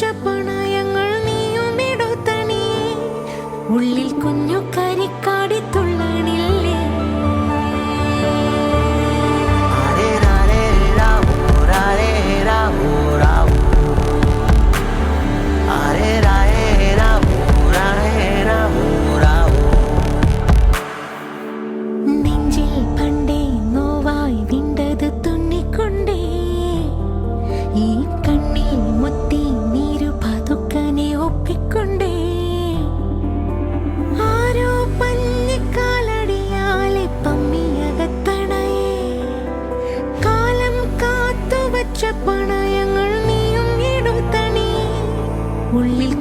വെച്ച പണയങ്ങൾ നീയും എടുത്തണി ഉള്ളിൽ കുഞ്ഞു കരിക്കാടി തുള്ളണില്ലേ നെഞ്ചിൽ പണ്ടേ നോവായി വിണ്ടത് തുന്നിക്കൊണ്ടേ ഈ കണ്ണിൽ മുത്തി നീരു പതുക്കനെ ഒപ്പിക്കൊണ്ടേ ആരോ പഞ്ഞിക്കാലടിയാലെ പമ്മിയകത്തണയേ കാലം കാത്തുവച്ച പണയങ്ങൾ നീയും എടുത്തണി ഉള്ളിൽ